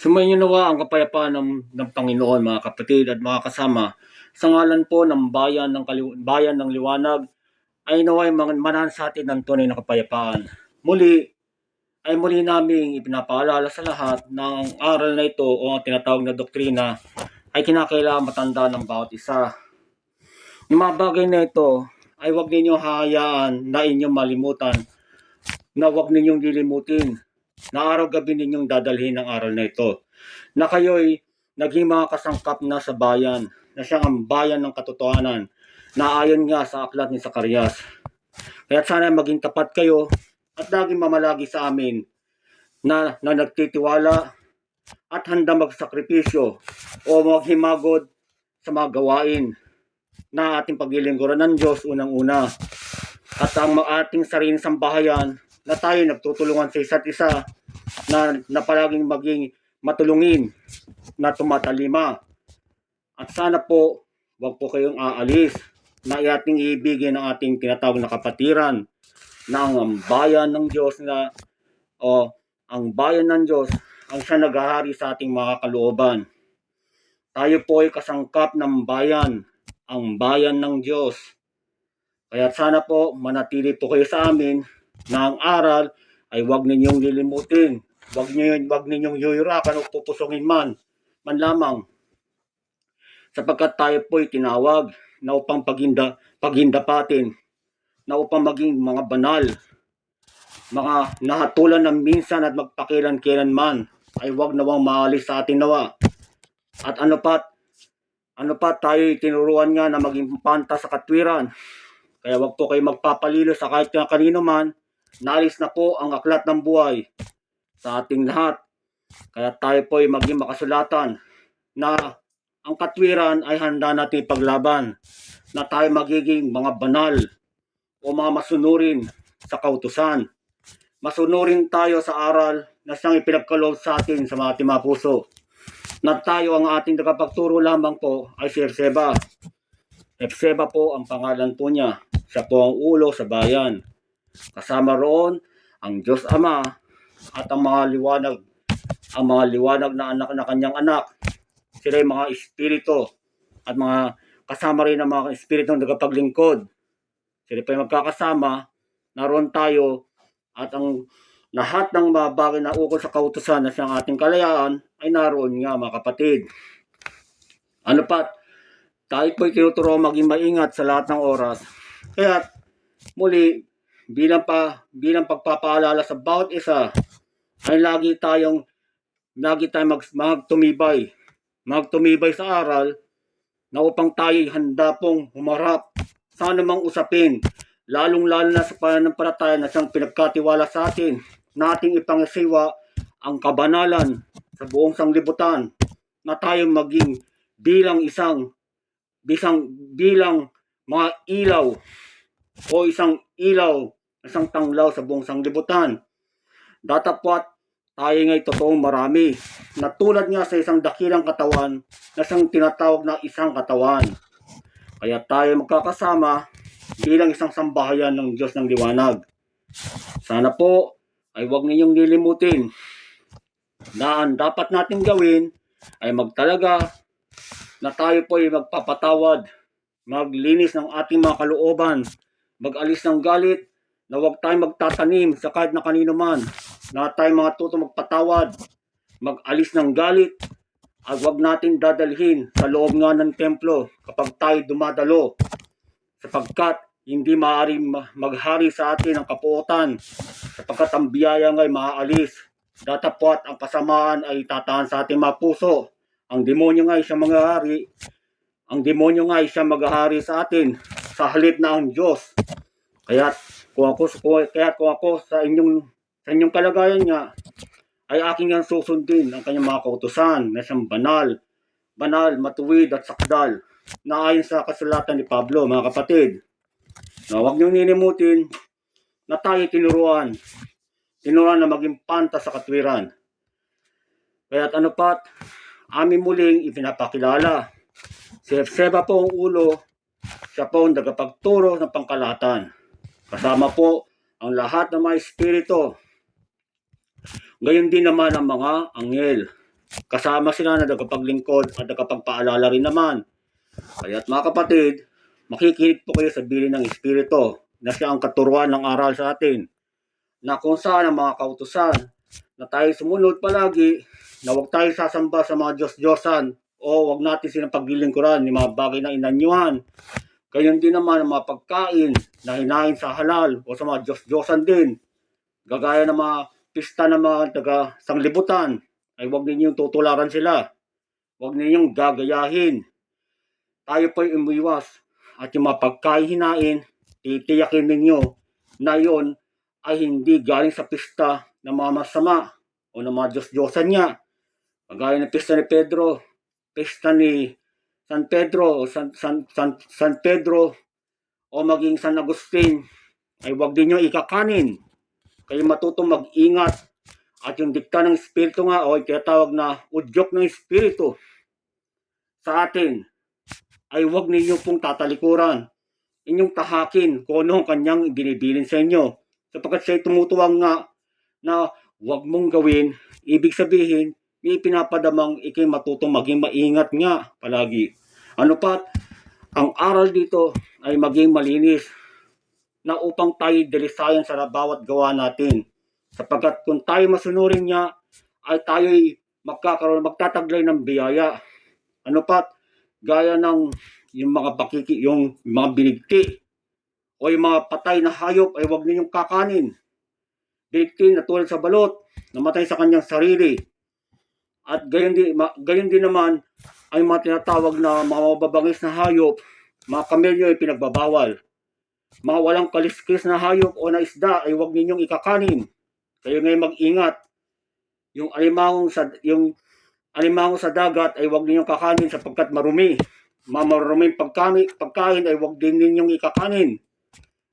Sumainyo nawa ang kapayapaan ng Panginoon, mga kapatid at mga kasama. Sa ngalan po ng bayan ng liwanag, ay naway manahan sa atin ng tunay na kapayapaan. Muli naming ipinapaalala sa lahat na ang aral na ito o ang tinatawag na doktrina ay kinakailangan matanda ng bawat isa. Yung mga bagay na ito ay huwag ninyong hahayaan na inyong malimutan, na huwag ninyong lilimutin, na araw-gabi ninyong dadalhin ang aral na ito, na kayo'y naging mga kasangkap na sa bayan, na siyang ang bayan ng katotohanan, na ayon nga sa aklat ni Zacarias. Kaya sana maging tapat kayo at laging mamalagi sa amin na nagtitiwala at handa magsakripisyo o maghimagod sa mga gawain na ating paglilingkuran ng Diyos unang-una. At ang ating sariling sambahayan na tayo nagtutulungan sa isa't isa, na palaging maging matulungin, na tumatalima. At sana po, wag po kayong aalis, na ating ibigin ang ating tinatawag na kapatiran, na ang bayan ng Diyos ang bayan ng Diyos ang siya naghahari sa ating mga kalooban. Tayo po ay kasangkap ng bayan, ang bayan ng Diyos. Kaya sana po manatili po kayo sa amin, na ang aral ay wag ninyong lilimutin, wag ninyong yuyurakan o pupusungin man lamang, sapagkat tayo po ay tinawag na upang paghindapatin, na upang maging mga banal, mga nahatulan ng minsan at magpakilan-kilanman, ay wag nawang maalis sa atin nawa. At ano pa tayo tinuruan nga na maging panta sa katwiran. Kaya wag po kayo magpapalilo sa kahit na kanino man. Naalis na po ang aklat ng buhay sa ating lahat. Kaya tayo po ay maging makasulatan na ang katwiran ay handa natin paglaban, na tayo magiging mga banal o mga masunurin sa kautusan. Masunurin tayo sa aral na siyang ipinagkaloob sa atin sa ating mga puso. Na tayo, ang ating tagapagturo lamang po ay si Hephzibah. Hephzibah po ang pangalan po niya. Siya po ang ulo sa bayan. Kasama roon ang Diyos Ama at ang mga liwanag na anak na kanyang anak. Sila yung mga espiritu at mga kasama rin ang mga espiritu ng tagapaglingkod. Sila pa yung magkakasama. Naroon tayo at ang lahat ng mga bagay na ukol sa kautusan na siyang ating kalayaan ay naroon nga, mga kapatid. Ano pa? Tayo po'y tinuturo maging maingat sa lahat ng oras. Kaya muli, bilang pagpapaalala sa bawat isa, ay lagi tayong magtumibay sa aral, na upang tayo'y handa pong humarap sa anumang usapin, lalong-lalo na sa pananampalataya na siyang pinagkatiwala sa atin, na ating ipangasiwa ang kabanalan sa buong sanglibutan, na tayo maging bilang mga ilaw o isang tanglaw sa buong sanglibutan. Datapwat tayo nga'y totoong marami, na tulad nga sa isang dakilang katawan na siyang tinatawag na isang katawan. Kaya tayo magkakasama bilang isang sambahayan ng Diyos ng liwanag. Sana po ay huwag ninyong lilimutin na ang dapat natin gawin ay magtalaga na tayo po ay magpapatawad, maglinis ng ating mga kalooban, mag-alis ng galit, na huwag tayong magtatanim sa kahit na kanino man, na tayo matuto magpatawad, mag-alis ng galit, at huwag natin dadalhin sa loob nga ng templo kapag tayo dumadalo, sapagkat hindi maaaring maghari sa atin ang kapuotan, sapagkat ang biyaya nga'y maaalis. Datapwat ang kasamaan ay tatahan sa ating mga puso. Ang demonyo nga'y siyang maghahari. Ang demonyo nga'y siyang maghahari sa atin, sa halip na ang Diyos. Kaya kung ako sa inyong kalagayan nga, ay aking yang susundin ang kanyang mga kautusan na siyang banal, matuwid at sakdal, na ayon sa kasulatan ni Pablo, mga kapatid. Na huwag niyong nilimutin na tayo tinuruan na maging panta sa katwiran. Kaya't ano pat, amin muling ipinapakilala, si Hephzibah po ang ulo, siya po ang tagapagturo ng pangkalahatan. Kasama po ang lahat ng mga espiritu. Gayon din naman ang mga anghel. Kasama sila na nagkapaglingkod at nagkapagpaalala rin naman. Kaya't mga kapatid, makikinig po kayo sa bilin ng Espiritu na siya ang katuruan ng aral sa atin. Na kung saan ang mga kautusan na tayo sumunod palagi, na huwag tayo sasamba sa mga Diyos-Diyosan o huwag natin silang paglilingkuran ng mga bagay na inanyuhan. Gayon din naman ang mga pagkain na hinain sa halal o sa mga Diyos-Diyosan din. Gagaya ng mga pista ng mga taga-sanglibutan, ay huwag ninyong tutularan sila. Huwag ninyong gagayahin. Tayo po'y umiwas. At yung mga pagkain hinain, titiyakin ninyo na yon ay hindi galing sa pista ng mga masama o ng mga Diyos-Diyosan niya. Kagaya ng pista ni Pedro, pista ni San Pedro o San Pedro o maging San Agustin, ay huwag din nyo ikakanin. Kayo matutong mag-ingat. At yung dikta ng Espiritu nga o tinatawag na udyok ng Espiritu sa atin, ay huwag ninyo pong tatalikuran. Inyong tahakin kung ano ang kanyang binibilin sa inyo. Sapagkat siya'y tumutuwang nga na huwag mong gawin, ibig sabihin, may pinapadamang ikay matutong maging maingat nga palagi. Ano pat, ang aral dito ay maging malinis na upang tayo delisayan sa bawat gawa natin. Sapagkat kung tayo masunurin niya, ay tayo'y magtataglay ng biyaya. Ano pat, gaya ng yung mga yung mga binigti o yung mga patay na hayop ay huwag ninyong kakanin. Binigti na tulad sa balot, namatay sa kanyang sarili. At gayon din naman ay mga tinatawag na mga mababangis na hayop, mga kamelyo ay pinagbabawal. Mga walang kaliskis na hayop o na isda ay huwag ninyong ikakanin. Kayo ngayon mag-ingat. Yung alimango sa dagat ay huwag ninyong kakanin sapagkat marumi. Mga maruming pagkain ay huwag din ninyong ikakanin.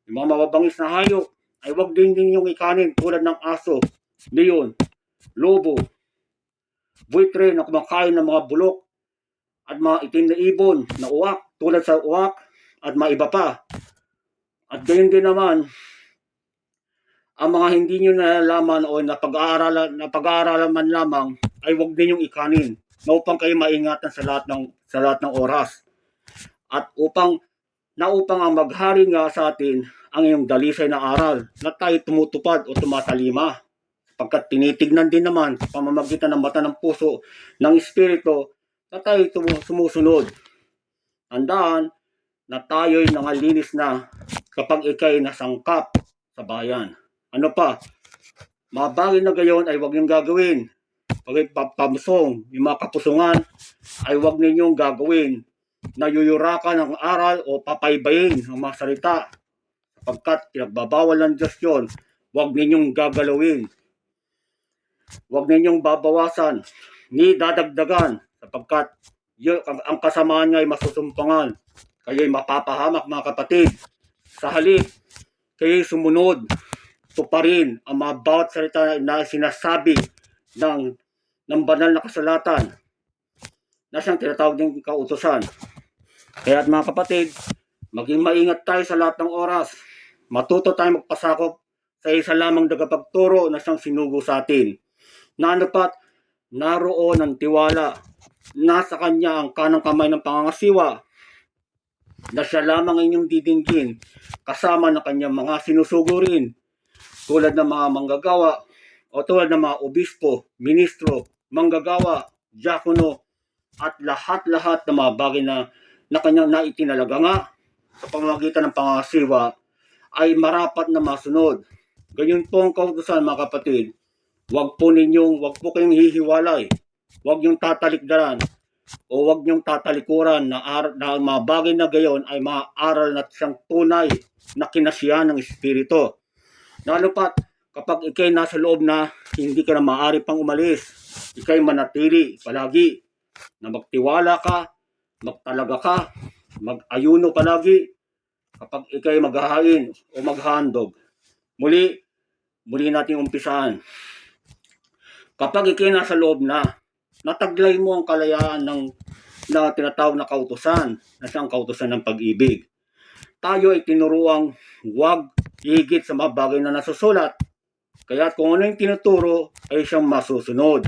Yung mga mababangis na hayop ay huwag din ninyong ikanin tulad ng aso, leon, lobo, buitre na kumakain ng mga bulok at mga itim na ibon na uwak tulad sa uwak at mga iba pa. At gayon din naman, ang mga hindi nyo nalalaman o napag-aaralan man lamang ay huwag ninyong ikanin na upang kayo maingatan sa lahat ng oras. At upang ang maghari nga sa atin ang iyong dalisay na aral na tayo tumutupad o tumatalima. Pagkat tinitignan din naman sa pamamagitan ng mata ng puso ng Espiritu na tayo sumusunod. Tandaan na tayo'y nangalinis na kapag ikay nasangkap sa bayan. Ano pa? Mga bagay na gayon ay huwag niyong gagawin. Pag pamusong, yung mga kapusungan ay huwag ninyong gagawin. Nayuyurakan ang aral o papaybayin ang mga salita. Sapagkat pinagbabawal ng Diyos yun, huwag ninyong gagalawin. Huwag ninyong babawasan, ni dadagdagan. Sapagkat ang kasamaan niya ay masusumpangan. Kayo'y mapapahamak mga kapatid. Sa halip, kayo'y sumunod, tuparin ang mga bawat salita na sinasabi ng banal na kasulatan na siyang tinatawag ng kautusan. Kaya mga kapatid, maging maingat tayo sa lahat ng oras. Matuto tayo magpasakop sa isa lamang tagapagturo na siyang sinugo sa atin. Na ano pat, naroon ang tiwala. Nasa kanya ang kanang kamay ng pangangasiwa na siya lamang inyong didinggin kasama ng kanyang mga sinusugurin tulad ng mga manggagawa o tulad ng mga obispo, ministro, manggagawa, diakono at lahat-lahat ng mga bagay na kanyang naitinalaga nga sa pamamagitan ng pangangasiwa ay marapat na masunod. Ganyan po ang kautusan mga kapatid. Huwag po kayong hihiwalay. Huwag niyong tatalikdaran o huwag niyong tatalikuran na mga bagay na gayon ay mga aral na siyang tunay na kinasiyahan ng Espiritu. Lalo pat kapag ikay nasa loob na hindi ka na maaari pang umalis, ikay manatili palagi na magtiwala ka, magtalaga ka, mag-ayuno palagi kapag ikay maghahain o maghandog. Muli natin umpisahan. Kapag ikay nasa loob na, nataglay mo ang kalayaan na tinatawag na kautusan, na siyang kautusan ng pag-ibig. Tayo ay tinuruang huwag higit sa mga bagay na nasusulat. Kaya kung ano yung tinuturo ay siyang masusunod.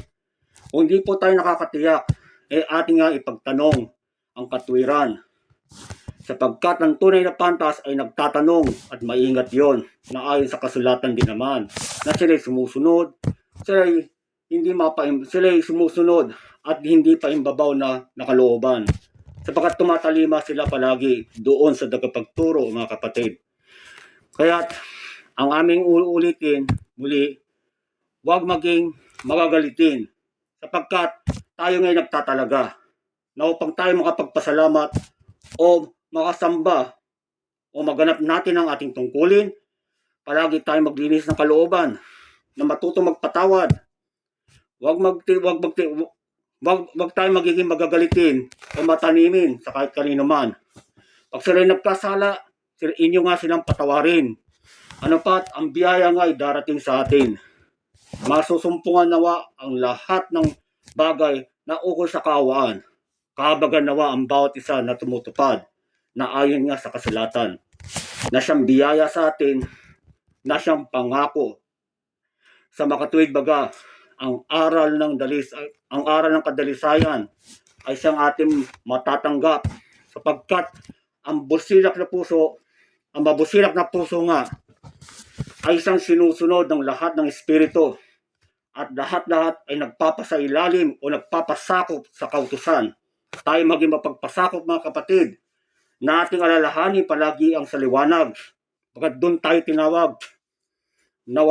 Kung hindi po tayo nakakatiyak, ating nga ipagtanong ang katwiran. Sapagkat ang tunay na pantas ay nagtatanong at maingat yon na ayon sa kasulatan din naman na sila'y sumusunod, sila'y sumusunod at hindi pa imbabaw na nakalooban. Sapagkat tumatalima sila palagi doon sa tagapagturo, mga kapatid. Kaya't ang aming uulitin muli, huwag maging magagalitin sapagkat tayo ngayon nagtatalaga na upang tayo makapagpasalamat o makasamba o maganap natin ang ating tungkulin, palagi tayo maglinis ng kalooban na matutong magpatawad. Huwag tayo magiging magagalitin o matanimin sa kahit kanino man. Pag sila'y nagkasala, inyo nga silang patawarin. Ano pat, ang biyaya nga ay darating sa atin. Masusumpungan nawa ang lahat ng bagay na ukol sa kaawaan. Kahabagan nawa ang bawat isa na tumutupad na ayon nga sa kasulatan. Na siyang biyaya sa atin, na siyang pangako. Sa makatuwid baga, ang aral ng kadalisayan ay siyang ating matatanggap sapagkat ang mabusilak na puso nga ay isang sinusunod ng lahat ng espiritu at lahat-lahat ay nagpapasailalim o nagpapasakop sa kautusan. Tayo maging mapagpasakop, mga kapatid, na ating alalahanin palagi ang saliwanag. Pagkat doon tayo tinawag na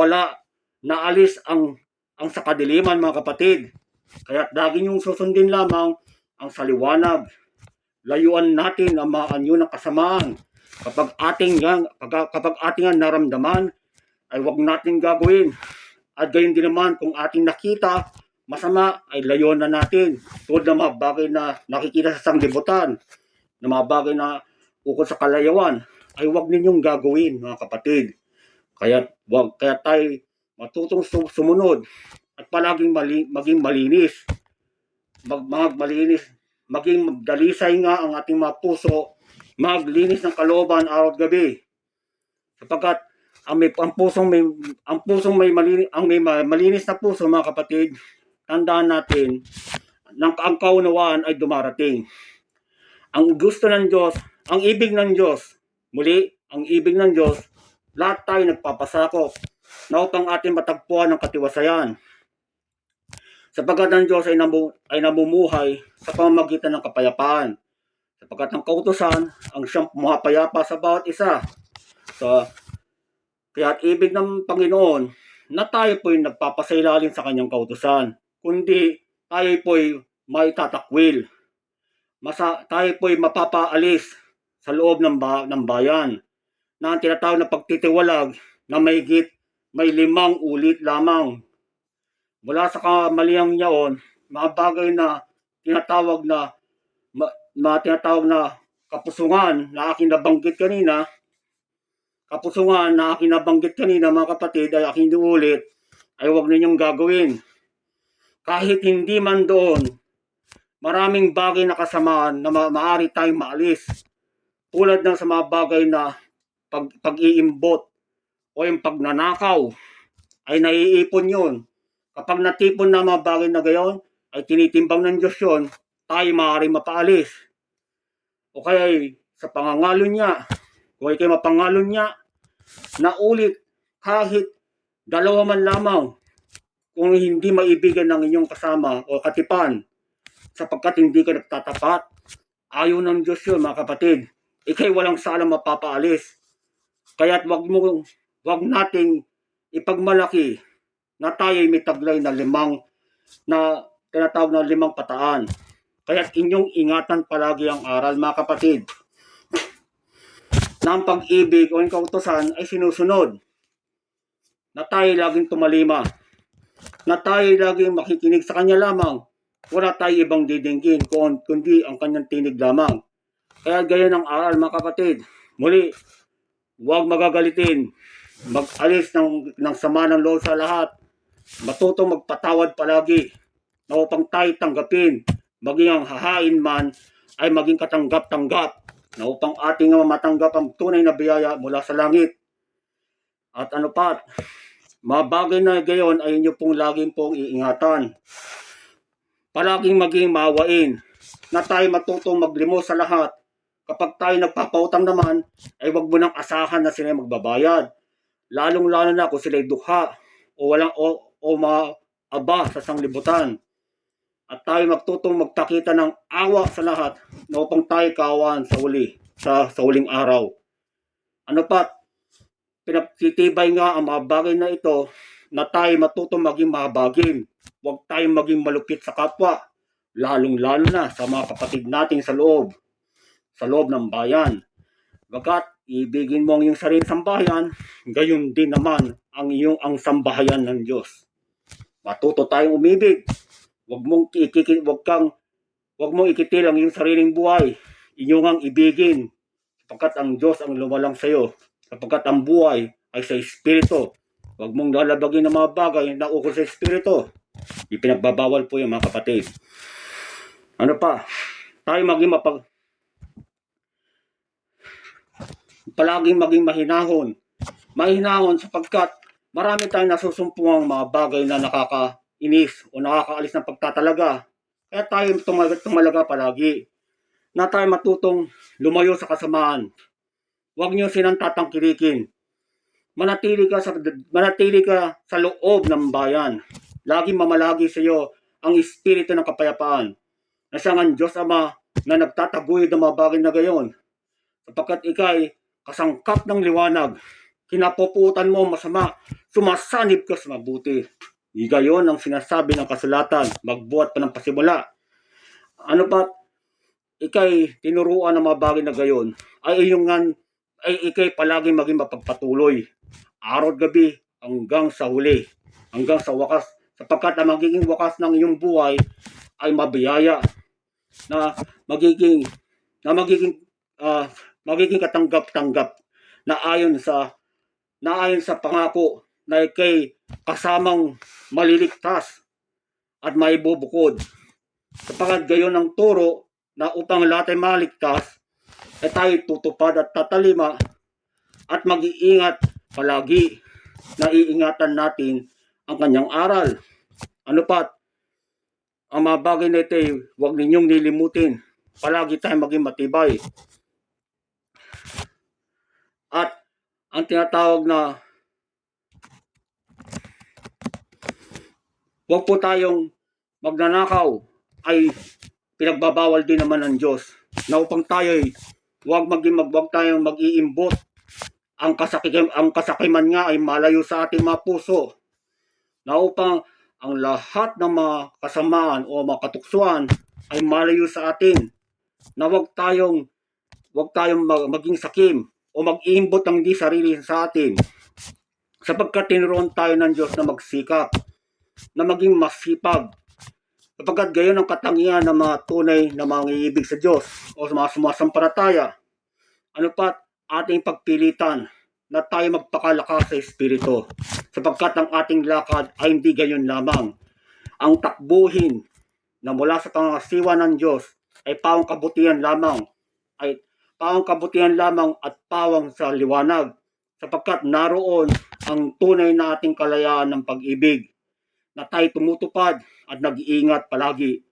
naalis ang sa kadiliman, mga kapatid. Kaya lagi niyong susundin lamang ang saliwanag. Layuan natin ang mga anyo ng kasamaan. Kapag ating naramdaman, ay huwag natin gagawin. At gayon din naman, kung ating nakita masama, ay layuan na natin. Tulad ng mga bagay na nakikita sa sanglibutan, na mga bagay na ukol sa kalayawan, ay huwag ninyong gagawin, mga kapatid. Kaya tayo matutong sumunod at palaging maging malinis. Maging dalisay nga ang ating mga puso, maglinis ng kalooban araw at gabi. Sapagkat ang malinis na puso, mga kapatid, tandaan natin ang kaunawaan ay dumarating. Ang gusto ng Diyos, ang ibig ng Diyos, ang ibig ng Diyos, lahat tayo nagpapasakop na upang ating matagpuan ng katiwasayan. Sapagkat ang Diyos ay namumuhay sa pamamagitan ng kapayapaan. Sapagkat ang kautusan ang siyang pumapayapa sa bawat isa. Kaya ibig ng Panginoon na tayo po'y nagpapasailalim sa kanyang kautusan, kundi tayo po'y maitatakwil. Tayo po'y mapapaalis sa loob ng bayan na ang tinatawag na pagtitiwalag na may 5 ulit lamang. Mula sa kamalihang yaon, mga bagay na tinatawag na kapusungan na aking nabanggit kanina, mga kapatid, ay aking inuulit, ay huwag ninyong gagawin. Kahit hindi man doon, maraming bagay na kasamaan na maaari tayong maalis. Tulad ng sa mga bagay na pag-iimbot o yung pagnanakaw, ay naiipon yun. Kapag natipon na mga bagay na gayon, ay tinitimbang ng Diyos yun, tayo maaaring mapaalis. O kaya sa pangangalo niya, kung kayo mapangalo niya, na ulit kahit 2 man lamang, kung hindi maibigan ng inyong kasama o katipan, sapagkat hindi ka nagtatapat, ayaw ng Diyos yun, mga kapatid. Ika'y walang salang mapapaalis. Kaya't wag nating ipagmalaki na tayo'y may taglay na 5 na tinatawag na 5 pataan. Kaya't inyong ingatan palagi ang aral, mga kapatid, na ang pag-ibig o ang kautusan ay sinusunod. Na tayo laging tumalima. Na tayo laging makikinig sa kanya lamang. Wala tayo ibang didinggin kundi ang kanyang tinig lamang. Kaya gayon ang aral, mga kapatid. Muli, huwag magagalitin. Mag-alis ng sama ng loob sa lahat. Matutong magpatawad palagi na upang tayo tanggapin. Maging ang hahain man ay maging katanggap-tanggap na upang ating matanggap ang tunay na biyaya mula sa langit. At ano pa, mga bagay na gayon ay inyo pong laging pong iingatan. palaging maging maawain, na tayo matutong maglimos sa lahat. Kapag tayo nagpapautang naman, ay wag mo nang asahan na sila magbabayad. Lalong-lalo na kung sila'y dukha o walang o maaba sa sanglibutan. At tayo magtutong magpakita ng awa sa lahat na upang tayo kaawaan sa huling araw. Ano pa, pinagtitibay nga ang mga bagay na ito na tayo matutong maging mahabagin. Huwag tayong maging malupit sa kapwa, lalong-lalo na sa mga kapatid natin sa loob ng bayan. Bagat ibigin mo ang iyong sariling sambahayan, gayon din naman ang sambahayan ng Diyos. Matuto tayong umibig. Huwag mong ikitil ang iyong sariling buhay. Inyong ang ibigin, sapagkat ang Diyos ang lumalang sa iyo, sapagkat ang buhay ay sa Espiritu. Huwag mong lalabagin ng mga bagay na ukol sa Espiritu. Ipinagbabawal po yung mga kapatid. Ano pa? Tayo palaging maging mahinahon. Mahinahon sapagkat marami tayong nasusumpungang mga bagay na nakakainis o nakakaalis ng pagtatalaga. Kaya tayo tumalaga palagi. Na tayo matutong lumayo sa kasamaan. Huwag niyo silang tatangkilikin. Manatili ka sa loob ng bayan. Laging mamalagi sa iyo ang espiritu ng kapayapaan. Na siyang ang Diyos Ama na nagtataguyod ng mga bagay na gayon. Sapagkat ikay kasangkap ng liwanag, kinapuputan mo masama, sumasanib ka sa mabuti. Gayon ang sinasabi ng kasulatan, magbuhat pa ng pasimula. Ano pa, ikay tinuruan ng mga bagay na gayon, ay ikay palaging maging mapagpatuloy, araw at gabi, hanggang sa huli, hanggang sa wakas, sapagkat ang magiging wakas ng iyong buhay ay mabiyaya, na magiging katanggap-tanggap na ayon sa pangako na ikay kasamang maliligtas at maibubukod. Sapagkat gayon ang turo na upang lahat ay maligtas, ay tayo tutupad at tatalima at mag-iingat palagi na iingatan natin ang kanyang aral. Ano pa? Ang mga bagay na ito, huwag ninyong nilimutin. Palagi tayong maging matibay. At ang tinatawag na huwag po tayong magnanakaw ay pinagbabawal din naman ng Diyos. Na upang tayo huwag tayong mag-iimbot. Ang kasakiman nga ay malayo sa ating mga puso. Na upang ang lahat ng mga kasamaan o mga katuksuan ay malayo sa atin. Na huwag tayong maging sakim o mag-iimbot ng di sarili sa atin. Sapagkat tinuruan tayo ng Diyos na magsikap, na maging masipag. Sapagkat gayon ang katangian ng mga tunay na mga iibig sa Diyos o sa mga sumasampalataya. Ano pa? Ating pagpilitan na tayo magpakalakas sa Espiritu. Sapagkat ang ating lakad ay hindi gayon lamang. Ang takbuhin na mula sa pangasiwa ng Diyos ay pawang kabutihan lamang at pawang sa liwanag, sapagkat naroon ang tunay na ating kalayaan ng pag-ibig, na tayo tumutupad at nag-iingat palagi.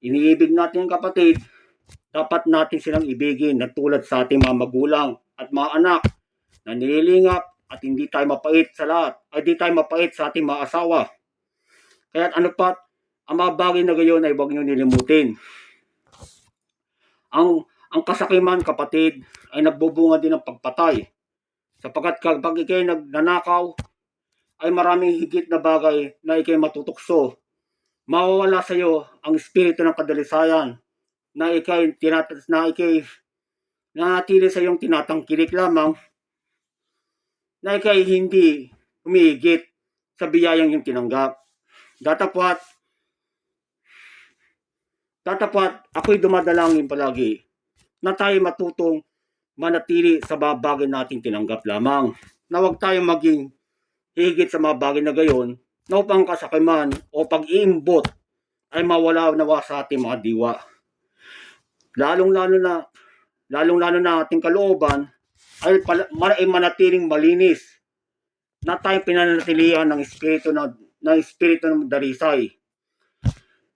Iniibig natin ang kapatid, dapat natin silang ibigin na tulad sa ating mga magulang at mga anak na nililingap, at hindi tayo mapait sa lahat, ay hindi tayo mapait sa ating mga asawa. Kaya ano pa, ang mga bagay na gayon ay huwag niyo nilimutin. Ang kasakiman, kapatid, ay nagbubunga din ng pagpatay. Sapagkat kapag ikay nagnanakaw, ay maraming higit na bagay na ikay matutukso. Mawawala sa iyo ang espiritu ng kadalisayan na ikay nanatili sa iyong tinatangkilik lamang, na ikay hindi humihigit sa biyayang iyong tinanggap. Datapwat, ako'y dumadalangin palagi na tayo matutong manatili sa mga bagay nating tinanggap lamang. Na huwag tayong maging higit sa mga bagay na gayon, na upang kasakiman o pag-iimbot ay mawala nawa sa ating mga diwa. Lalong-lalo na ating kalooban ay manatiling malinis, na tayo pinanatilihan ng espiritu ng darisay.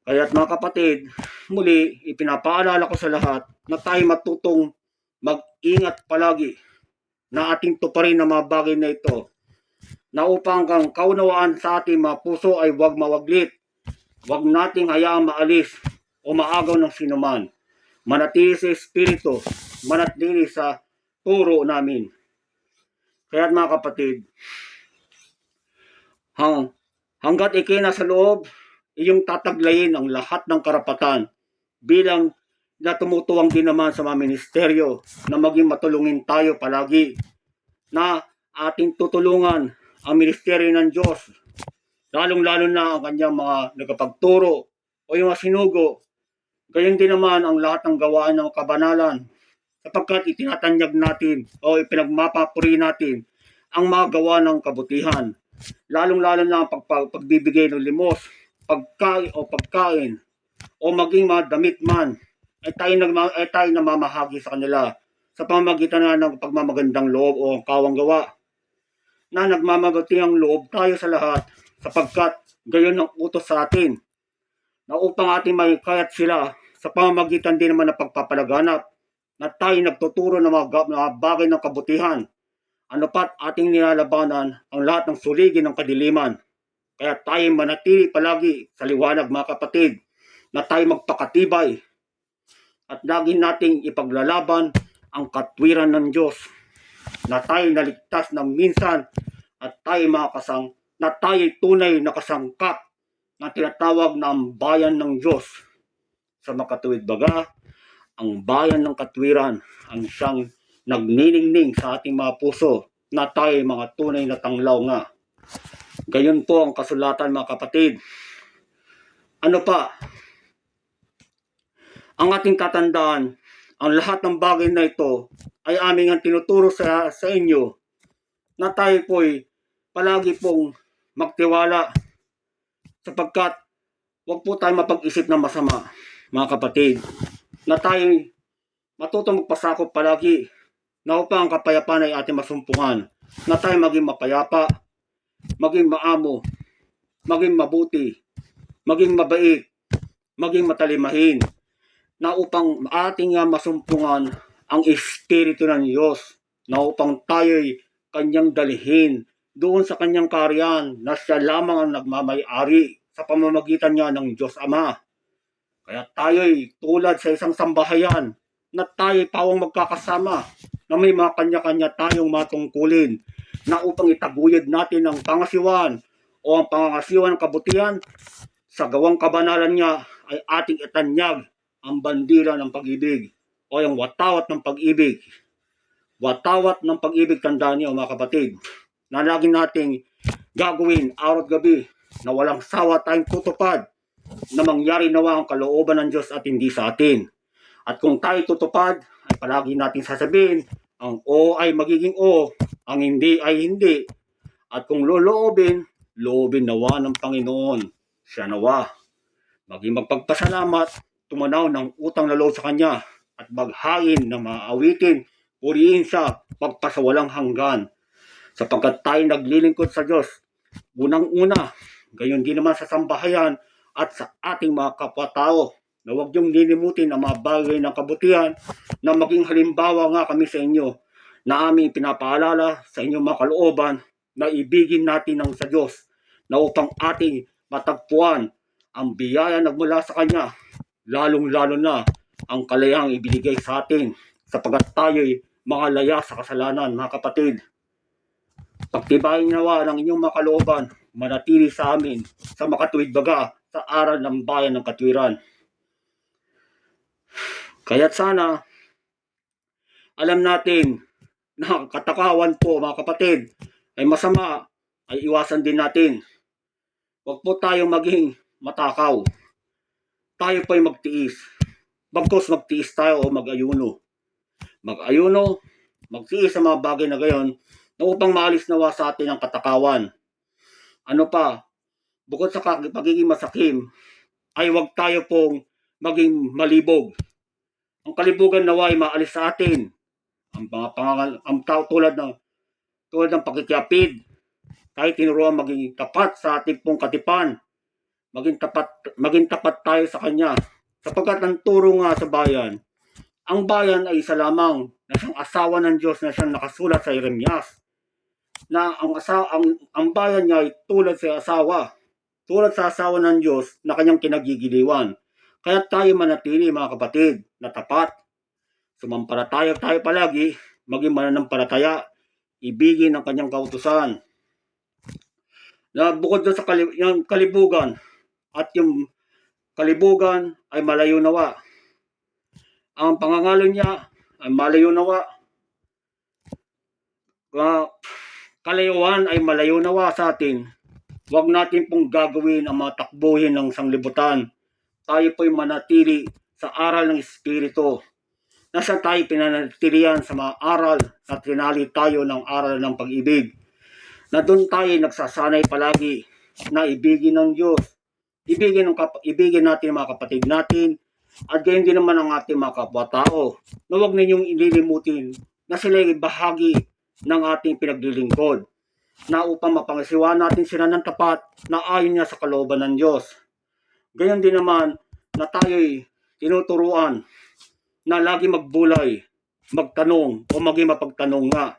Kaya't mga kapatid, muli ipinapaalala ko sa lahat na tayo matutong mag-ingat palagi na ating tuparin ang mga bagay na ito, na upang kang kaunawaan sa ating mga puso ay huwag mawaglit, huwag nating hayaang maalis o maagaw ng sinuman. Manatili sa Espiritu, manatili sa turo namin. Kaya't mga kapatid, hanggat ikay nasa loob, iyong tataglayin ang lahat ng karapatan bilang na tumutuwang din naman sa mga ministeryo na maging matulungin tayo palagi, na ating tutulungan ang ministeryo ng Diyos, lalong-lalo na ang kanyang mga nagpagturo o yung mga sinugo. Gayon din naman ang lahat ng gawaan ng kabanalan, sapagkat itinatanyag natin o ipinagmapapuri natin ang mga gawa ng kabutihan, lalong-lalo na ang pagbibigay ng limos, pagkain o maging mga damit man, ay tayo namamahagi sa kanila sa pamamagitan ng pagmamagandang loob o kawang gawa, na nagmamagati ang loob tayo sa lahat, sapagkat gayon ang utos sa atin, na upang ating maikayat sila sa pamamagitan din naman ng pagpapalaganap, na tayo nagtuturo ng mga bagay ng kabutihan, ano pat ating nilalabanan ang lahat ng suligin ng kadiliman. Kaya tayo manatili palagi sa liwanag mga kapatid, na tayo magpakatibay at lagi nating ipaglalaban ang katwiran ng Diyos, na tayo naligtas ng minsan at tayo na tayo tunay na kasangkap na tinatawag na ang bayan ng Diyos. Sa makatuwid baga, ang bayan ng katwiran ang siyang nagniningning sa ating mga puso, na tayo mga tunay na tanglaw nga. Gayon po ang kasulatan mga kapatid. Ano pa? Ang ating tatandaan, ang lahat ng bagay na ito ay aming ang tinuturo sa inyo, na tayo po'y palagi pong magtiwala, sapagkat huwag po tayo mapag-isip ng masama mga kapatid, na tayo matutong magpasakop palagi, na upang ang kapayapaan ay ating masumpungan, na tayo maging mapayapa, maging maamo, maging mabuti, maging mabait, maging matalimahin, na upang ating masumpungan ang Espiritu ng Diyos, na upang tayo'y kanyang dalhin doon sa kanyang kaharian, na siya lamang ang nagmamay-ari sa pamamagitan niya ng Diyos Ama. Kaya tayo'y tulad sa isang sambahayan, na tayo'y pawang magkakasama, na may mga kanya-kanya tayong matungkulin, na upang itaguyod natin ang pangasiwan o ang pangangasiwan ng kabutihan. Sa gawang kabanalan niya ay ating itanyag ang bandila ng pag-ibig, o yung watawat ng pag-ibig. Watawat ng pag-ibig, tandaan niyo mga kapatid, na lagi nating gagawin araw at gabi, na walang sawa tayong tutupad, na mangyari nawa ang kalooban ng Diyos at hindi sa atin. At kung tayo tutupad, ay palagi natin sasabihin, ang o ay magiging o, ang hindi ay hindi. At kung loobin nawa ng Panginoon, siya nawa. Maging magpagpasalamat, tumanaw ng utang na loob sa Kanya, at maghain na maawitin, purihin siya, pagpasawalang hanggan. Sapagkat tayo naglilingkod sa Diyos, unang-una, gayon din naman sa sambahayan at sa ating mga kapwa-tao, na huwag niyong lilimutin ang mga bagay ng kabutihan, na maging halimbawa nga kami sa inyo, na aming pinapaalala sa inyong mga kalooban, na ibigin natin ang sa Diyos, na upang ating matagpuan ang biyaya nagmula sa Kanya, lalong-lalo na ang kalayahang ibinigay sa atin, sapagkat tayo'y mga laya sa kasalanan mga kapatid. Pagtibayin nawa ng inyong mga kalooban, manatili sa amin sa makatuwid baga sa aral ng bayan ng katwiran. Kaya't sana alam natin na katakawan po mga kapatid ay masama, ay iwasan din natin. Huwag po tayong maging matakaw. Tayo po ay magtiis. Bagkus magtiis tayo o mag-ayuno. Mag-ayuno, magtiis sa mga bagay na gayon, na upang maalis nawa sa atin ang katakawan. Ano pa? Bukod sa pagiging masakim, ay huwag tayo pong maging malibog. Ang kalibugan nawa ay maalis sa atin. Ang tao tulad ng pakikiapid, tayo tinuruan maging tapat sa ating pong katipan, maging tapat tayo sa Kanya. Sapagkat ang turo nga sa bayan, ang bayan ay isa lamang na siyang asawa ng Diyos na siyang nakasulat sa Jeremias, na ang bayan niya ay tulad sa asawa ng Diyos na kanyang kinagigiliwan. Kaya tayo manatili, mga kapatid, na tapat. Sumampalataya tayo palagi, maging mananampalataya, ibigin ang kanyang kautusan. Na bukod doon sa yung kalibugan, at yung kalibugan ay malayo nawa. Ang pangangalan niya ay malayo nawa. Kalayuan ay malayo nawa sa atin. Huwag natin pong gagawin ang mga takbuhin ng sanglibutan. Tayo po'y manatili sa aral ng Espiritu. Nasa tayo pinanatilian sa mga aral na tinali tayo ng aral ng pag-ibig. Na doon tayo nagsasanay palagi na ibigin ng Diyos. Ibigin natin mga kapatid natin at gayon din naman ang ating mga kapwa-tao. Na huwag ninyong ililimutin na sila ay bahagi ng ating pinaglilingkod, na upang mapangasiwaan natin sila ng tapat na ayon niya sa kalooban ng Diyos. Gayon din naman na tayo'y tinuturuan na lagi magbulay, magtanong o maging mapagtanong nga.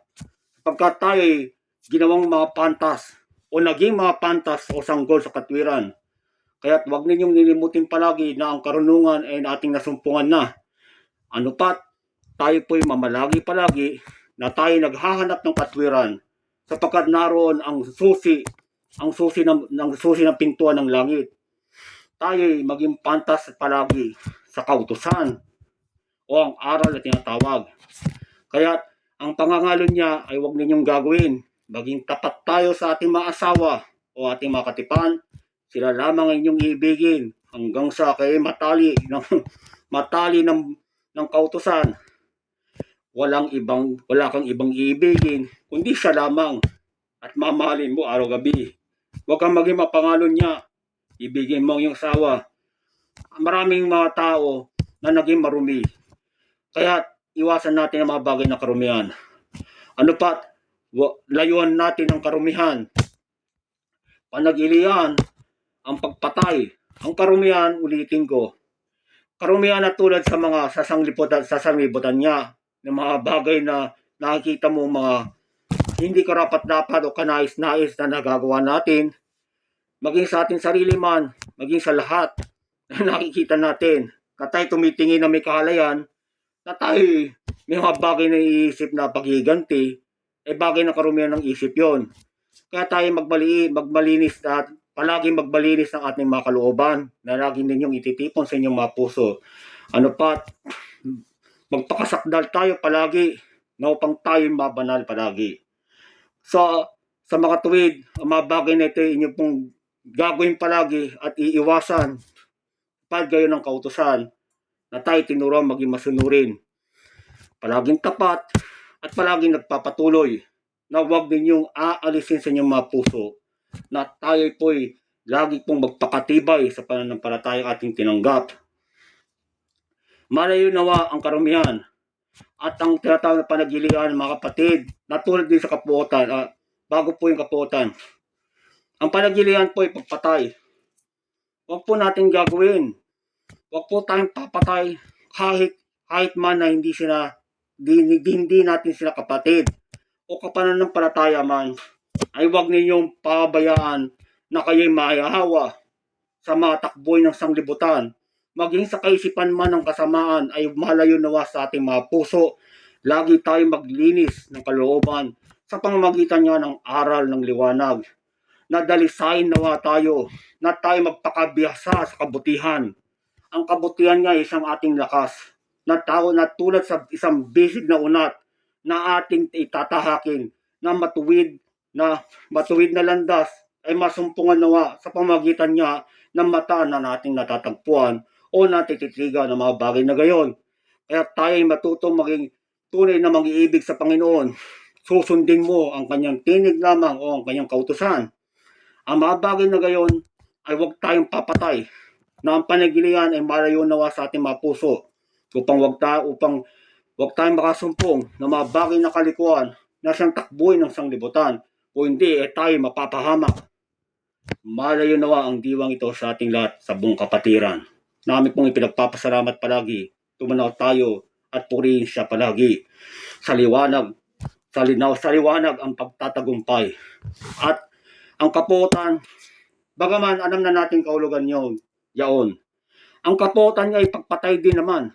Pagkat tayo'y ginawang mga pantas o naging mga pantas o sanggol sa katwiran. Kaya't huwag ninyong nilimutin palagi na ang karunungan ay ating nasumpungan na. Ano pat, tayo po'y mamalagi palagi na tayo naghahanap ng katwiran, sapagkat naroon ang susi ng pintuan ng langit. Tayo'y maging pantas palagi sa kautusan o ang aral na tinatawag. Kaya ang pangangalan niya ay huwag ninyong gagawin. Maging tapat tayo sa ating mga asawa o ating mga katipan. Sila lamang ang inyong ibigin hanggang sa kayo matali ng kautusan. Wala kang ibang iibigin kundi siya lamang at mamahalin mo araw-gabi. Huwag kang maging mapangalon niya. Ibigin mo ang iyong asawa. Maraming mga tao na naging marumi. Kaya iwasan natin ang mga bagay na karumihan. Ano pat, layuan natin ang karumihan. Panagilian, ang pagpatay. Ang karumihan, ulitin ko. Karumihan na tulad sa mga sasanglibutan niya, ng mga bagay na nakikita mo mga hindi karapat-dapat o kanais-nais na nagagawa natin, maging sa ating sarili man, maging sa lahat na nakikita natin. Katay tumitingin na may kahalayan, na tayo may mga bagay na iisip na paghiganti, ay bagay na karumihan ng isip yon. Kaya tayo magbalinis at palaging magbalinis ng ating mga kalooban na laging ninyong ititipon sa inyong mga puso. Ano pat, magpakasakdal tayo palagi na upang tayo mabanal palagi. So, sa mga tuwid, ang mga bagay na ito inyong pong gagawin palagi at iiwasan pag gayon ng kautusan na tayo tinuruan maging masunurin. Palaging tapat at palaging nagpapatuloy na huwag ninyong aalisin sa inyong mga puso na tayo po'y lagi pong magpakatibay sa pananampalatayang ating tinanggap. Malayo nawa ang karumihan at ang tinatawag na panagilian, mga kapatid, na tulad din sa kapuotan, bago po yung kapuotan. Ang panagilian po ay pagpatay. Huwag po natin gagawin. Huwag po tayong papatay kahit man na hindi natin sila kapatid o kapananampalataya man, ay huwag ninyong pabayaan na kayo'y mahahawa sa mga takboy ng sanglibutan. Maging sa kaisipan man ng kasamaan ay malayo nawa sa ating mga puso. Lagi tayong maglinis ng kalooban sa pamamagitan niya ng aral ng liwanag. Nadalisain nawa tayo na tayo magpakabihasa sa kabutihan. Ang kabutihan niya ay isang ating lakas na tao na tulad sa isang bisig na unat na ating itatahakin na matuwid na landas ay masumpungan nawa sa pamamagitan niya ng mata na nating natatagpuan o natititigan ng mga bagay na gayon. Kaya tayo ay matutong maging tunay na mag-iibig sa Panginoon. Susundin mo ang kanyang tinig lamang o ang kanyang kautusan. Ang mga bagay na gayon ay huwag tayong papatay, na ang panagilian ay malayo nawa sa ating mga puso upang huwag tayong makasumpong ng mga bagay na kalikuan na siyang takbuhin ng sanglibutan, o hindi tayo mapapahamak. Malayo nawa ang diwang ito sa ating lahat sa buong kapatiran. Namin pong ipinagpapasalamat palagi, tumanaw tayo at purihin siya palagi sa liwanag, sa liwanag ang pagtatagumpay. At ang kaputan, bagaman alam na natin kahulugan yaon. Ang kaputan niya ay pagpatay din naman.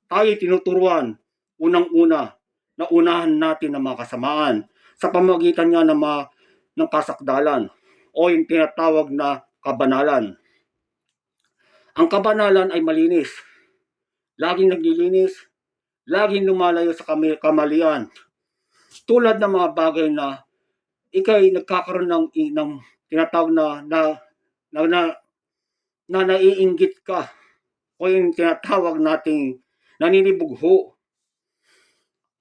Tayo tinuturuan, unang-una, na unahan natin ang mga kasamaan sa pamamagitan niya ng kasakdalan o yung tinatawag na kabanalan. Ang kabanalan ay malinis. Laging naglilinis, laging lumalayo sa kamalian. Tulad ng mga bagay na ikay nagkakaroon ng tinatawag na naiinggit ka o yung tinatawag nating naninibugho.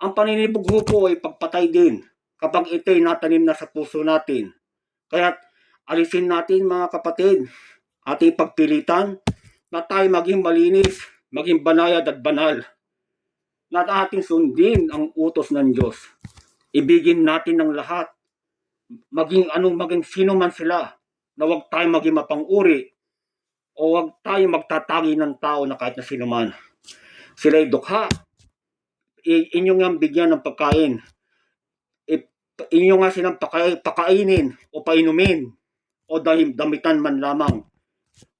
Ang paninibugho po ay pagpatay din kapag ito'y natanim na sa puso natin. Kaya alisin natin mga kapatid, ating pagpilitan na tayo maging malinis, maging banayad at banal. Na ating sundin ang utos ng Diyos. Ibigin natin ng lahat, maging sino man sila, na huwag tayo maging mapang-uri o huwag tayo magtatagi ng tao na kahit na sino man. Sila'y dukha, inyo nga bigyan ng pagkain, inyo nga silang pakainin o painumin o damitan man lamang.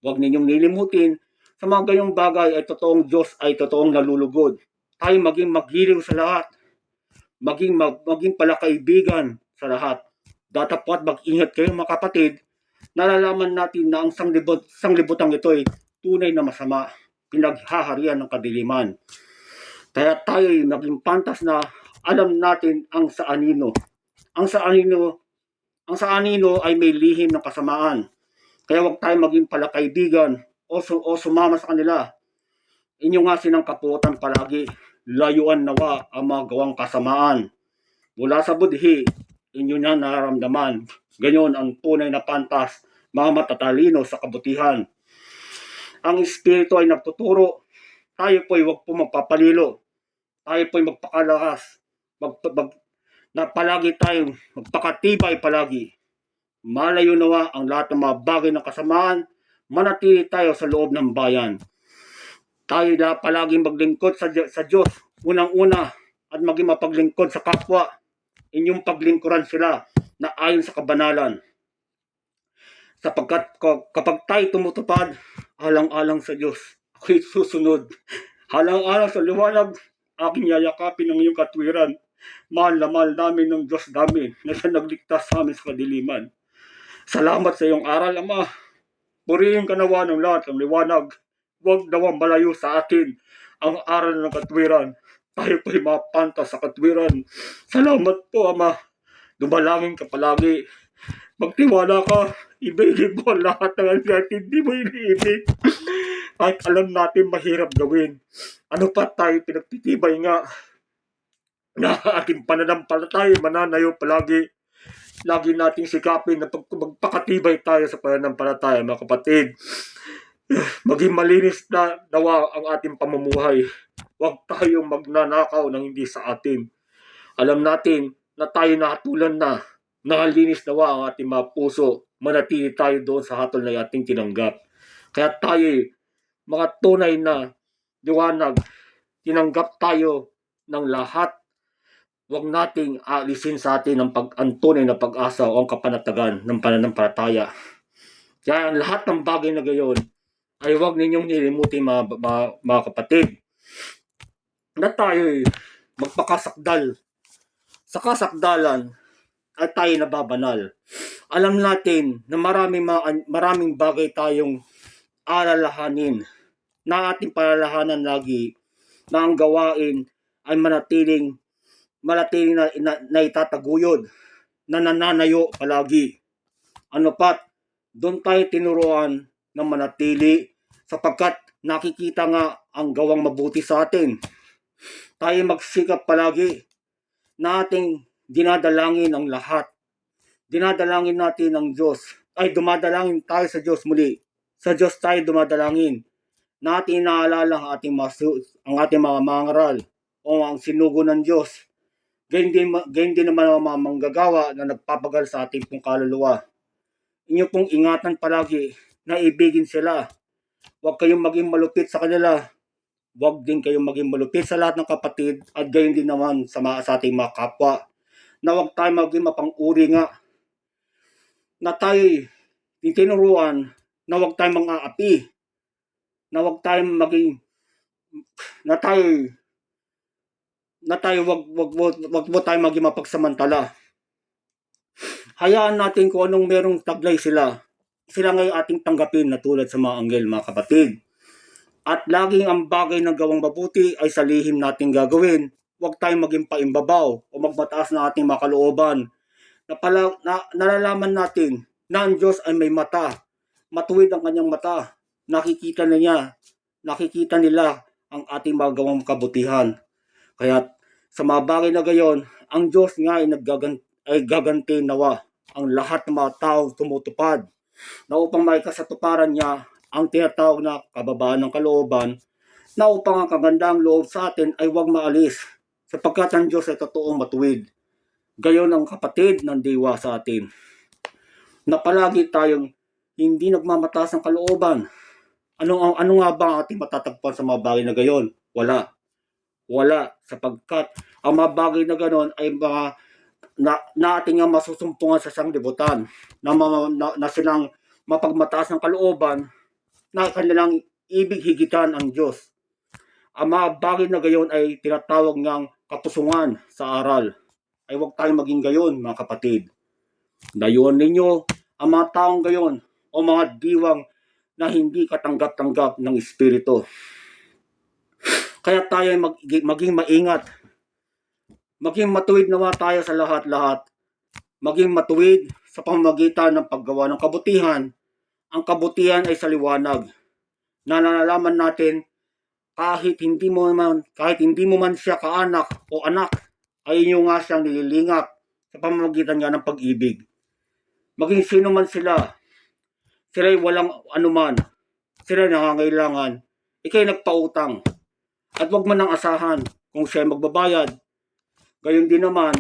Huwag ninyong nilimutin, sa mga ganyong bagay ay totoong Diyos ay totoong nalulugod. Tayo maging magliliw sa lahat, maging palakaibigan sa lahat. Datapwat mag-ingat kayo mga kapatid, nalalaman natin na ang sanglibutang ito ay tunay na masama, pinaghaharian ng kadiliman. Kaya tayo ay maging pantas na alam natin ang sa anino. Ang sa anino ay may lihim ng kasamaan. Kaya huwag tayo maging palakaibigan o sumama sa kanila. Inyo nga sinang kaputan palagi, layuan nawa ang mga gawang kasamaan. Mula sa budhi, inyo na nararamdaman. Ganyan ang tunay na pantas, mga matatalino sa kabutihan. Ang Espiritu ay nagtuturo, tayo po'y huwag po magpapalilo. Tayo po'y magpakalakas. Na palagi tayong magpakatibay palagi. Malayo nawa ang lahat ng mga bagay ng kasamaan, manatili tayo sa loob ng bayan. Tayo na palaging maglingkod sa Diyos, unang-una, at maging mapaglingkod sa kapwa. Inyong paglingkuran sila na ayon sa kabanalan. Sapagkat kapag tayo tumutupad, alang-alang sa Diyos, ako'y susunod. Alang-alang sa liwanag, aking yayakapin ang iyong katwiran. Mahal na mahal namin ng Diyos namin na siya nagligtas sa amin sa kadiliman. Salamat sa iyong aral, Ama. Purihin ka nawa ng lahat ng liwanag. Huwag nawang malayo sa atin ang aral ng katwiran. Tayo po'y mapantas sa katwiran. Salamat po, Ama. Dumalangin ka palagi. Magtiwala ka. Ibigin mo lahat ng hindi mo iniibig. Kahit alam natin mahirap gawin. Ano pa tayo pinagtitibay nga na ating pananampalataya mananayo palagi. Lagi nating sikapin na magpakatibay tayo sa pananampalataya, mga kapatid. Maging malinis na nawa ang ating pamumuhay. Huwag tayong magnanakaw ng hindi sa atin. Alam natin na tayo nahatulan na, nakalinis nawa ang ating mga puso. Manatili tayo doon sa hatol na ating tinanggap. Kaya tayo, mga tunay na liwanag, tinanggap tayo ng lahat. Huwag nating alisin sa atin ang tunay na pag-asa o ang kapanatagan ng pananampalataya. Kaya ang lahat ng bagay na gayon ay huwag ninyong nilimutin mga kapatid na tayo magpakasakdal. Sa kasakdalan ay tayo nababanal. Alam natin na maraming bagay tayong alalahanin na ating palalahanan lagi na ang gawain ay manatiling na itataguyod, na nananayo palagi. Ano pat, doon tayo tinuruan na manatili sapagkat nakikita nga ang gawang mabuti sa atin. Tayo magsikap palagi na ating dinadalangin ang lahat. Dinadalangin natin ang Diyos. Dumadalangin tayo sa Diyos muli. Sa Diyos tayo dumadalangin. Na ating inaalala ang ating mga mangaral o ang sinugo ng Diyos. Ganyan din naman ang mga manggagawa na nagpapagal sa ating pong kaluluwa. inyo pong ingatan palagi na ibigin sila. Huwag kayong maging malupit sa kanila. Huwag din kayong maging malupit sa lahat ng kapatid at gayon din naman sa ating mga kapwa. Na huwag tayo maging mapang-uri nga. Na tayo tinuruan na huwag tayong mang-aapi. Na huwag tayong maging na tayo wag mo tayo maging mapagsamantala. Hayaan natin kung anong merong taglay sila. Sila ngay ating tanggapin na tulad sa mga anghel, mga kapatid. At laging ang bagay ng gawang mabuti ay sa lihim nating gagawin. Huwag tayong maging paimbabaw o magmataas na ating mga kalooban. Nalalaman natin na ang Diyos ay may mata. Matuwid ang kanyang mata. Nakikita nila ang ating mga gawang kabutihan. Kaya sa mga bagay na gayon, ang Diyos nga ay gaganti nawa ang lahat ng mga tao tumutupad na upang may kasatuparan niya ang tinatawag na kababaan ng kalooban, na upang ang kagandang loob sa atin ay huwag maalis, sapagkat ang Diyos ay totoong matuwid. Gayon ang kapatid ng diwa sa atin, na palagi tayong hindi nagmamataas ng kalooban. Ano nga ba ang ating matatagpuan sa mga bagay na gayon? Wala, sapagkat ang mga bagay na ganon ay mga na ating nga masusumpungan sa sanglibutan, na silang mapagmataas ng kalooban, na kanilang ibig higitan ang Diyos. Ang mga bagay na gayon ay tinatawag ngang kapusungan sa aral. Ay huwag tayong maging gayon, mga kapatid. Dayuhan ninyo ang mga taong gayon o mga diwang na hindi katanggap-tanggap ng Espiritu. Kaya tayo maging maingat. Maging matuwid nawa tayo sa lahat-lahat. Maging matuwid sa pamamagitan ng paggawa ng kabutihan. Ang kabutihan ay sa liwanag. Na nalalaman natin kahit hindi mo man siya kaanak o anak, ay inyo nga siyang nililingap sa pamamagitan nga ng pag-ibig. Maging sino man sila'y walang anuman, sila'y nangangailangan, ikay nagpautang, at wag man nang asahan kung siya'y magbabayad. Gayon din naman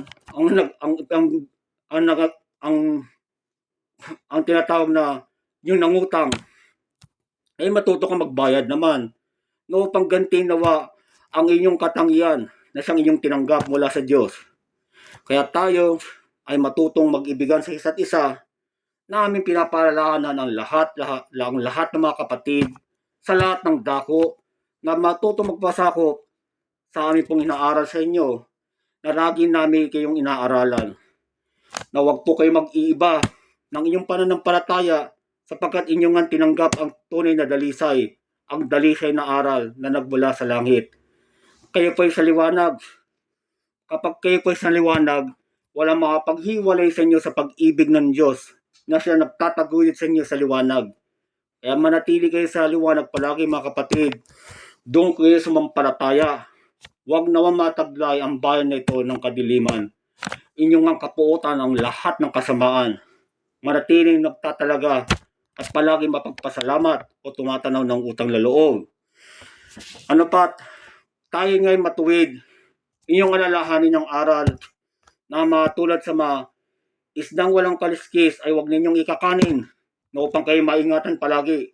ang tinatawag na yung nangutang ay matuto kang magbayad naman, no, upang ganti nawa ang inyong katangian na siyang inyong tinanggap mula sa Diyos. Kaya tayo ay matutong mag-ibigan sa isa't isa, na aming pinapaalalahanan ang lahat ng mga kapatid sa lahat ng dako, na matutong magpasakop sa aming pong inaaral sa inyo, na lagi namin kayong inaaralan. Na huwag po kayo mag-iiba ng inyong pananampalataya, sapagkat inyong nga tinanggap ang tunay na dalisay, ang dalisay na aral na nagmula sa langit. Kayo po ay sa liwanag. Kapag kayo po ay sa liwanag, walang makapaghiwalay sa inyo sa pag-ibig ng Diyos, na siya nagtataguyod sa inyo sa liwanag. Kaya manatili kayo sa liwanag palagi, mga kapatid. Doon kayo sumampalataya. Huwag naman mataglay ang bayan na ito ng kadiliman. Inyong ang kapuotan ang lahat ng kasamaan. Manatiling nagtatalaga at palagi mapagpasalamat o tumatanaw ng utang loob. Ano pat, tayo ngay matuwid. Inyong alalahanin ang aral na matulad sa mga isdang walang kaliskis ay huwag ninyong ikakanin, na upang kayo maingatan palagi.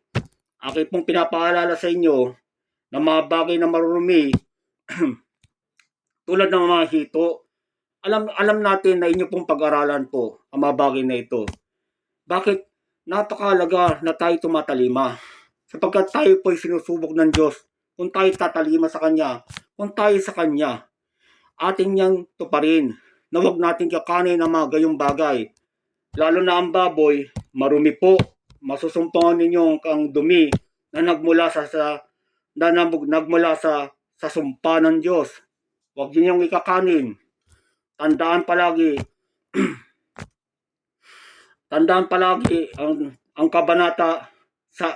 Aking pong pinapaalala sa inyo na mga bagay na marurumi tulad ng mga hito. Alam natin na inyo pong pag-aralan po ang mga bagay na ito. Bakit napakahalaga na tayo tumatalima? Sapagkat tayo po ay sinusubok ng Diyos. Kung tayo tatalima sa Kanya, kung tayo sa Kanya, ating niyang tuparin na huwag natin kakanin ang mga gayong bagay. Lalo na ang baboy, marumi po. Masusumpungan ninyo ang dumi na nagmula sa sumpa ng Diyos. Huwag ninyong ikakanin. Tandaan palagi ang kabanata sa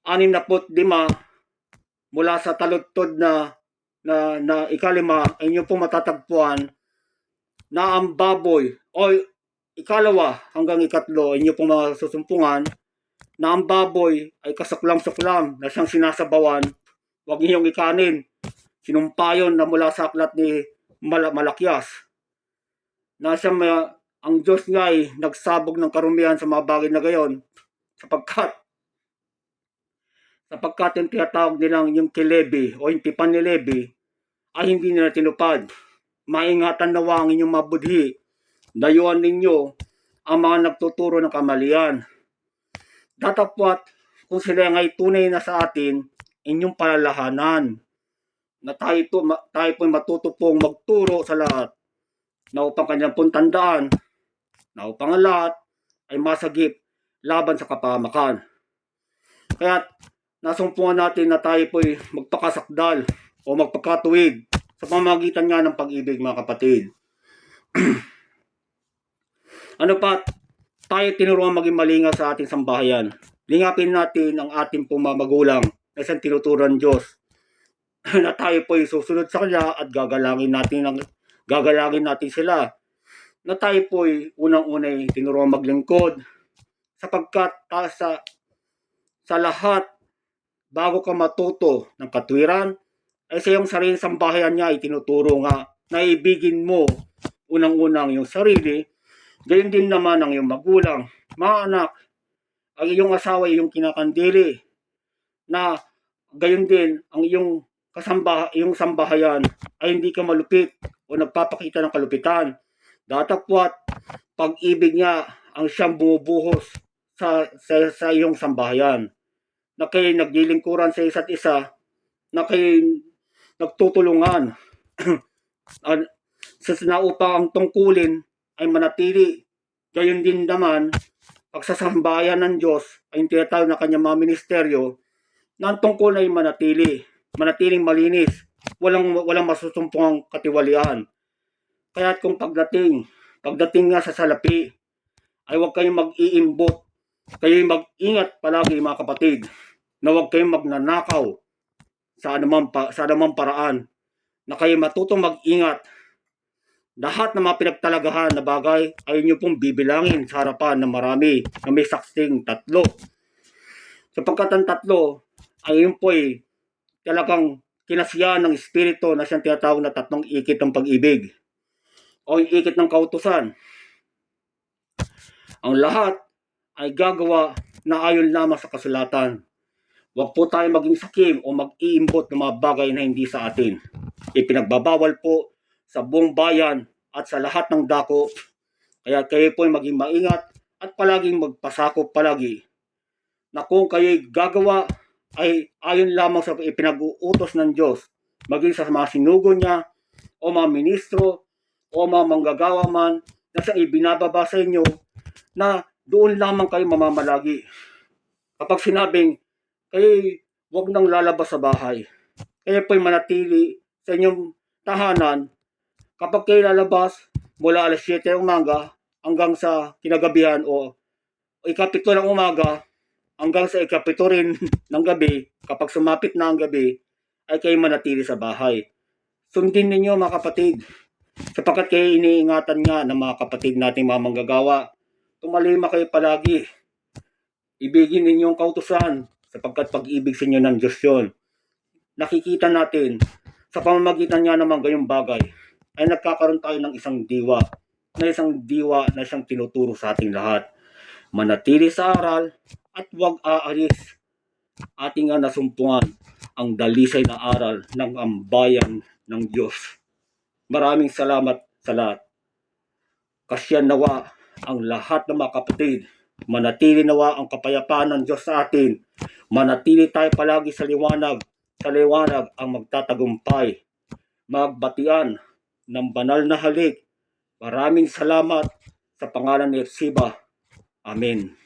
65 mula sa taludtod na ikalima, ay inyo pong matatagpuan na ang baboy, o ikalawa hanggang ikatlo, ay inyo pong masusumpungan na ang baboy ay kasuklam-suklam na siyang sinasabawan. Huwag niyong ikanin. Sinumpayon na mula sa aklat ni Malakyas, na siyang Ang Diyos nga ay nagsabog ng karumihan sa mga bagay na gayon sapagkat yung tinatawag nilang yung kilebi o yung tipan ni Levi ay hindi nila tinupad. Maingatan nawa ang inyong mabudhi. Dayuhan ninyo ang mga nagtuturo ng kamalian. Datapwat kung sila ngay tunay na sa atin, inyong palalahanan na tayo po matuto pong magturo sa lahat na upang kanyang pong tandaan na upang ang lahat ay masagip laban sa kapahamakan. Kaya nasumpungan natin na tayo po'y magpakasakdal o magpakatuwid sa pamamagitan nga ng pag-ibig, mga kapatid. Ano pa, tayo tinuruan maging malinga sa ating sambahayan. Lingapin natin ang ating pong mga magulang na isang tinuturan Diyos na tayo po'y susunod sa Kanya at gagalangin natin sila. Na tayo po'y unang-unay tinuruan maglingkod sapagkat sa lahat, bago ka matuto ng katwiran, ay sa iyong sariling sambahayan niya ay tinuturo nga na ibigin mo unang-unang yung sarili, gayon din naman ang iyong magulang. Mga anak, ang iyong asawa ay iyong kinakandili, na gayon din ang iyong sambahayan ay hindi ka malupit o nagpapakita ng kalupitan. Datapwat, pag-ibig niya ang siyang bumubuhos sa iyong sambahayan. Na kayo naglilingkuran sa isa't isa, na kayo nagtutulungan na upang ang tungkulin ay manatili. Gayon din naman, pagsasambayan ng Diyos ay tinatawag na kanyang mga ministeryo na ang tungkol ay manatiling malinis, walang masusumpong katiwalian. Kaya kung pagdating nga sa salapi, ay huwag kayong mag-iimbot, kayo'y mag-ingat palagi, mga kapatid, na huwag kayong magnanakaw sa anumang paraan, na kayo matutong mag-ingat. Lahat ng mga pinagtalagahan na bagay ay inyo pong bibilangin sa harapan ng marami na may saksing 3. Sapagkat ang 3 ay yun po ay talagang kinasiyahan ng Espiritu na siyang tinatawag na 3 ikit ng pag-ibig o yung ikit ng kautusan. Ang lahat ay gagawa na ayon lamang sa kasulatan. Huwag po tayo maging sakim o mag-iimbot ng mga bagay na hindi sa atin. Ipinagbabawal po sa buong bayan at sa lahat ng dako. Kaya kayo po ay maging maingat at palaging magpasakop palagi na kung kayo'y gagawa ay ayon lamang sa ipinag-uutos ng Diyos, maging sa mga sinugo niya o mga ministro o mga manggagawa man na siya ibinababa sa inyo, na doon lamang kayo mamamalagi. Kapag sinabing kayo'y huwag nang lalabas sa bahay, kayo po'y manatili sa inyong tahanan. Kapag kayo lalabas mula alas 7 ng umaga hanggang sa kinagabihan o ikapito ng umaga hanggang sa ikapito rin ng gabi, kapag sumapit na ang gabi, ay kayo manatili sa bahay. Sundin ninyo, mga kapatid, sapagkat kayo iniingatan nga ng mga kapatid nating mga manggagawa. Tumalima kayo palagi. Ibigin ninyo ang kautusan, sapagkat pag-ibig sa inyo ng Diyos yun. Nakikita natin sa pamamagitan niya naman gayong bagay ay nagkakaroon tayo ng isang diwa na siyang tinuturo sa ating lahat. Manatili sa aral at huwag aalis. Ating nga nasumpungan ang dalisay na aral ng ambayan ng Diyos. Maraming salamat sa lahat. Kasyan nawa ang lahat ng mga kapatid. Manatili nawa ang kapayapaan ng Diyos sa atin. Manatili tayo palagi sa liwanag. Sa liwanag ang magtatagumpay. Magbatian ng banal na halik. Maraming salamat sa pangalan ni Epsiba. Amen.